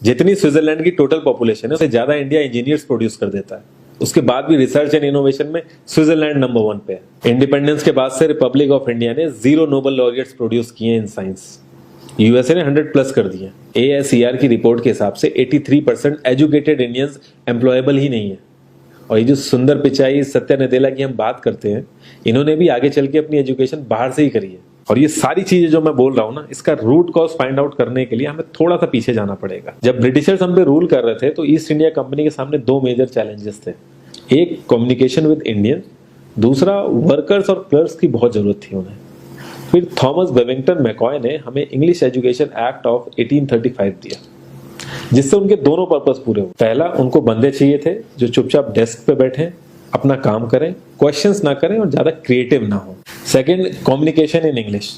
जितनी स्विट्जरलैंड की total population है उससे ज्यादा इंडिया इंजीनियर्स प्रोड्यूस कर देता है। उसके बाद भी रिसर्च एंड इनोवेशन में स्विट्जरलैंड नंबर 1 पे है। इंडिपेंडेंस के बाद से रिपब्लिक ऑफ इंडिया ने 0 नोबेल लॉरिएट्स प्रोड्यूस किए इन साइंस। यूएसए ने 100+ कर दिए। ASER की रिपोर्ट के हिसाब से 83% एजुकेटेड इंडियंस एम्प्लॉयबल ही नहीं है। और ये जो सुंदर पिचाई, सत्या नदेला की हम बात करते हैं, इन्होंने भी आगे चल के अपनी एजुकेशन बाहर से ही करी है। और ये सारी चीजें जो मैं बोल रहा हूँ ना, इसका रूट कॉज फाइंड आउट करने के लिए हमें थोड़ा सा पीछे जाना पड़ेगा। जब ब्रिटिशर्स हम पे रूल कर रहे थे तो ईस्ट इंडिया कंपनी के सामने 2 मेजर चैलेंजेस थे। एक, कम्युनिकेशन विद इंडियन, दूसरा वर्कर्स और क्लर्क्स की बहुत जरूरत थी उन्हें। फिर थॉमस बेविंगटन मैकॉय ने हमें इंग्लिश एजुकेशन एक्ट ऑफ 1835 दिया, जिससे उनके दोनों पर्पस पूरे हुए। पहला, उनको बंदे चाहिए थे जो चुपचाप डेस्क पे बैठे, अपना काम करें, क्वेश्चंस ना करें और ज्यादा क्रिएटिव ना हो। Second, communication in English.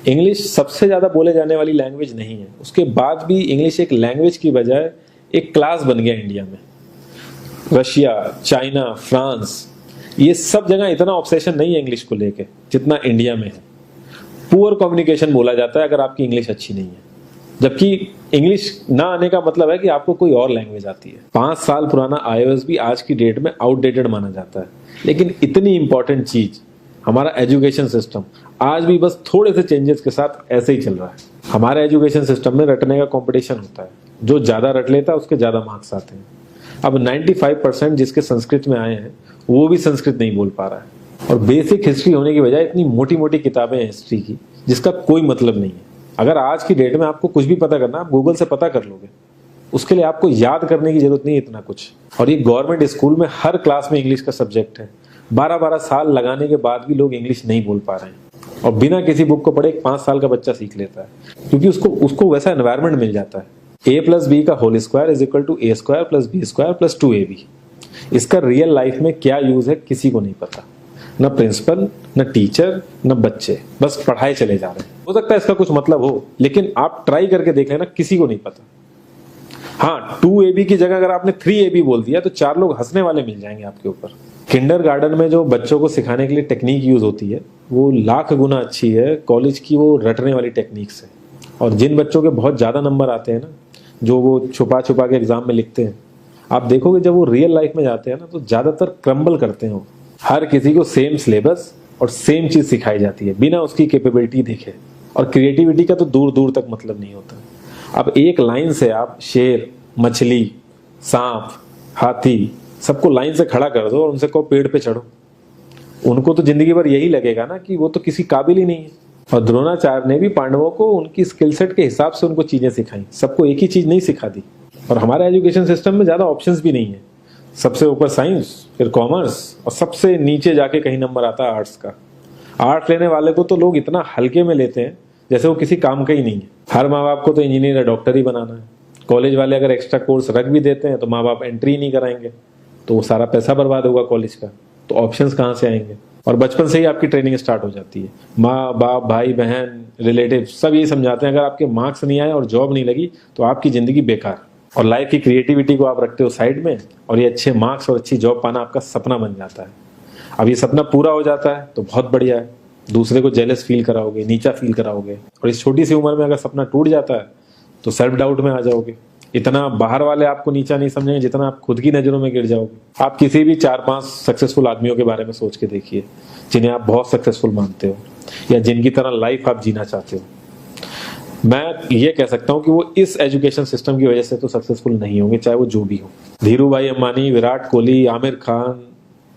English सबसे ज्यादा बोले जाने वाली लैंग्वेज नहीं है, उसके बाद भी इंग्लिश एक लैंग्वेज की बजाय एक क्लास बन गया इंडिया में। रशिया, चाइना, फ्रांस, ये सब जगह इतना ऑब्सेशन नहीं है इंग्लिश को लेके जितना इंडिया में है। पुअर कम्युनिकेशन बोला जाता है अगर आपकी इंग्लिश अच्छी नहीं है, जबकि इंग्लिश ना आने का मतलब है कि आपको कोई और लैंग्वेज आती है। 5 साल पुराना iOS भी आज की डेट में आउटडेटेड माना जाता है। लेकिन इतनी इंपॉर्टेंट चीज, हमारा एजुकेशन सिस्टम, आज भी बस थोड़े से चेंजेस के साथ ऐसे ही चल रहा है। हमारे एजुकेशन सिस्टम में रटने का कंपटीशन होता है, जो ज्यादा रट लेता है उसके ज्यादा मार्क्स आते हैं। अब 95% जिसके संस्कृत में आए हैं वो भी संस्कृत नहीं बोल पा रहा है। और बेसिक हिस्ट्री होने की बजाय इतनी मोटी मोटी किताबें हैं हिस्ट्री की जिसका कोई मतलब नहीं है। अगर आज की डेट में आपको कुछ भी पता करना, आप गूगल से पता कर लोगे, उसके लिए आपको याद करने की जरूरत नहीं है इतना कुछ। और ये गवर्नमेंट स्कूल में हर क्लास में इंग्लिश का सब्जेक्ट है। 12-12 साल लगाने के बाद भी लोग इंग्लिश नहीं बोल पा रहे हैं। और बिना किसी बुक को पढ़े एक 5 साल का बच्चा सीख लेता है, क्योंकि उसको वैसा एनवायरमेंट मिल जाता है। A+B का whole square is equal to A² + B² + 2AB। इसका रियल लाइफ में क्या यूज है किसी को नहीं पता, न प्रिंसिपल, न टीचर, न बच्चे, बस पढ़ाए चले जा रहे हैं। हो सकता है इसका कुछ मतलब हो, लेकिन आप ट्राई करके देख लेना, किसी को नहीं पता। हाँ, 2AB की जगह अगर आपने 3AB बोल दिया तो 4 लोग हंसने वाले मिल जाएंगे आपके ऊपर। किंडरगार्टन में जो बच्चों को सिखाने के लिए टेक्निक यूज होती है वो लाख गुना अच्छी है कॉलेज की वो रटने वाली टेक्निक से। और जिन बच्चों के बहुत ज्यादा नंबर आते हैं ना, जो वो छुपा छुपा के एग्जाम में लिखते हैं, आप देखोगे जब वो रियल लाइफ में जाते हैं ना तो ज्यादातर क्रम्बल करते हैं वो। हर किसी को सेम सिलेबस और सेम चीज सिखाई जाती है बिना उसकी कैपेबिलिटी देखे। और क्रिएटिविटी का तो दूर दूर तक मतलब नहीं होता। अब एक लाइन से आप शेर, मछली, सांप, हाथी सबको लाइन से खड़ा कर दो और उनसे कहो पेड़ पे चढ़ो, उनको तो जिंदगी भर यही लगेगा ना कि वो तो किसी काबिल ही नहीं है। और द्रोणाचार्य ने भी पांडवों को उनकी स्किल सेट के हिसाब से उनको चीजें सिखाई, सबको एक ही चीज नहीं सिखा दी। और हमारे एजुकेशन सिस्टम में ज्यादा ऑप्शंस भी नहीं है। सबसे ऊपर साइंस, फिर कॉमर्स, और सबसे नीचे जाके कहीं नंबर आता है आर्ट्स का। आर्ट्स लेने वाले को तो लोग इतना हल्के में लेते हैं जैसे वो किसी काम का ही नहीं है। हर माँ बाप को तो इंजीनियर या डॉक्टर ही बनाना है। कॉलेज वाले अगर एक्स्ट्रा कोर्स रख भी देते हैं तो माँ बाप एंट्री नहीं कराएंगे, तो वो सारा पैसा बर्बाद होगा कॉलेज का। तो ऑप्शंस कहाँ से आएंगे? और बचपन से ही आपकी ट्रेनिंग स्टार्ट हो जाती है। माँ बाप, भाई बहन, रिलेटिव सब ये समझाते हैं अगर आपके मार्क्स नहीं आए और जॉब नहीं लगी तो आपकी जिंदगी बेकार। और लाइफ की क्रिएटिविटी को आप रखते हो साइड में, और ये अच्छे मार्क्स और अच्छी जॉब पाना आपका सपना बन जाता है। अब ये सपना पूरा हो जाता है तो बहुत बढ़िया है, दूसरे को जेलस फील कराओगे, नीचा फील कराओगे। और इस छोटी सी उम्र में अगर सपना टूट जाता है तो सेल्फ डाउट में आ जाओगे। इतना बाहर वाले आपको नीचा नहीं समझेंगे जितना आप खुद की नजरों में गिर जाओगे। आप किसी भी 4-5 सक्सेसफुल आदमियों के बारे में सोच के देखिए जिन्हें आप बहुत सक्सेसफुल मानते हो या जिनकी तरह लाइफ आप जीना चाहते हो। मैं ये कह सकता हूं कि वो इस एजुकेशन सिस्टम की वजह से तो सक्सेसफुल नहीं होंगे, चाहे वो जो भी हो। धीरू भाई अंबानी, विराट कोहली, आमिर खान,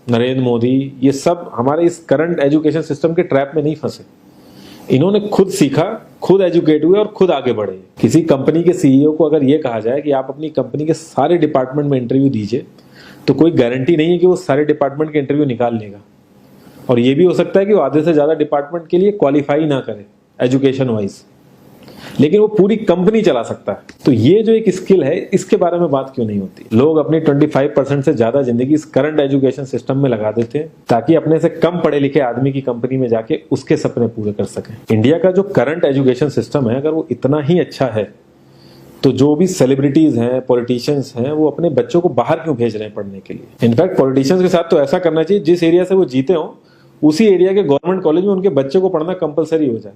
नरेंद्र मोदी, ये सब हमारे इस करंट एजुकेशन सिस्टम के ट्रैप में नहीं फंसे। इन्होंने खुद सीखा, खुद एजुकेट हुए और खुद आगे बढ़े। किसी कंपनी के सीईओ को अगर ये कहा जाए कि आप अपनी कंपनी के सारे डिपार्टमेंट में इंटरव्यू दीजिए, तो कोई गारंटी नहीं है कि वो सारे डिपार्टमेंट के इंटरव्यू निकाल लेगा। और ये भी हो सकता है कि वो आधे से ज्यादा डिपार्टमेंट के लिए क्वालिफाई ना करे एजुकेशन वाइज, लेकिन वो पूरी कंपनी चला सकता है। तो ये जो एक स्किल है, इसके बारे में बात क्यों नहीं होती? लोग अपनी 25% से ज्यादा जिंदगी इस करंट एजुकेशन सिस्टम में लगा देते हैं ताकि अपने से कम पढ़े लिखे आदमी की कंपनी में जाके उसके सपने पूरे कर सकें। इंडिया का जो करंट एजुकेशन सिस्टम है, अगर वो इतना ही अच्छा है तो जो भी सेलिब्रिटीज हैं, पॉलिटिशियंस हैं, वो अपने बच्चों को बाहर क्यों भेज रहे हैं पढ़ने के लिए? इनफैक्ट पॉलिटिशियंस के साथ तो ऐसा करना चाहिए, जिस एरिया से वो जीते हो उसी एरिया के गवर्नमेंट कॉलेज में उनके बच्चे को पढ़ना कंपलसरी हो जाए,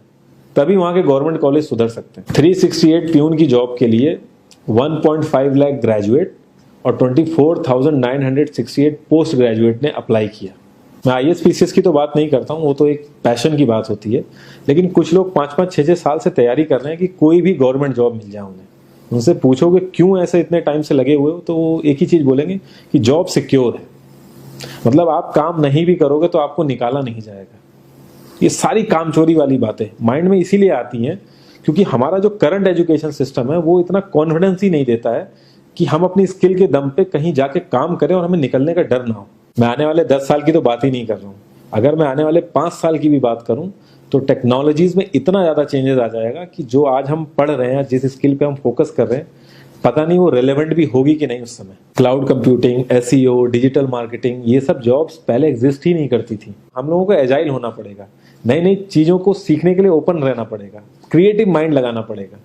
तभी वहां के गवर्नमेंट कॉलेज सुधर सकते हैं। 368 प्यून की जॉब के लिए 1.5 लाख ग्रेजुएट और 24,968 पोस्ट ग्रेजुएट ने अप्लाई किया। मैं IAS-PCS की तो बात नहीं करता हूँ, वो तो एक पैशन की बात होती है, लेकिन कुछ लोग 5-5, 6-6 साल से तैयारी कर रहे हैं कि कोई भी गवर्नमेंट जॉब मिल जाए उन्हें। उनसे पूछोगे क्यों ऐसे इतने टाइम से लगे हुए हो, तो वो एक ही चीज़ बोलेंगे कि जॉब सिक्योर है। मतलब आप काम नहीं भी करोगे तो आपको निकाला नहीं जाएगा। ये सारी कामचोरी वाली बातें माइंड में इसीलिए आती हैं क्योंकि हमारा जो करंट एजुकेशन सिस्टम है वो इतना कॉन्फिडेंस ही नहीं देता है कि हम अपनी स्किल के दम पे कहीं जाके काम करें और हमें निकलने का डर ना हो। मैं आने वाले 10 साल की तो बात ही नहीं कर रहा हूँ, अगर मैं आने वाले 5 साल की भी बात करूँ तो टेक्नोलॉजीज में इतना ज़्यादा चेंजेस आ जाएगा कि जो आज हम पढ़ रहे हैं, जिस स्किल पे हम फोकस कर रहे हैं, पता नहीं वो रेलेवेंट भी होगी कि नहीं उस समय। Cloud computing, SEO, digital marketing, ये सब जॉब्स पहले एग्जिस्ट ही नहीं करती थी। हम लोगों को एजाइल होना पड़ेगा, नई नई चीज़ों को सीखने के लिए ओपन रहना पड़ेगा, क्रिएटिव माइंड लगाना पड़ेगा।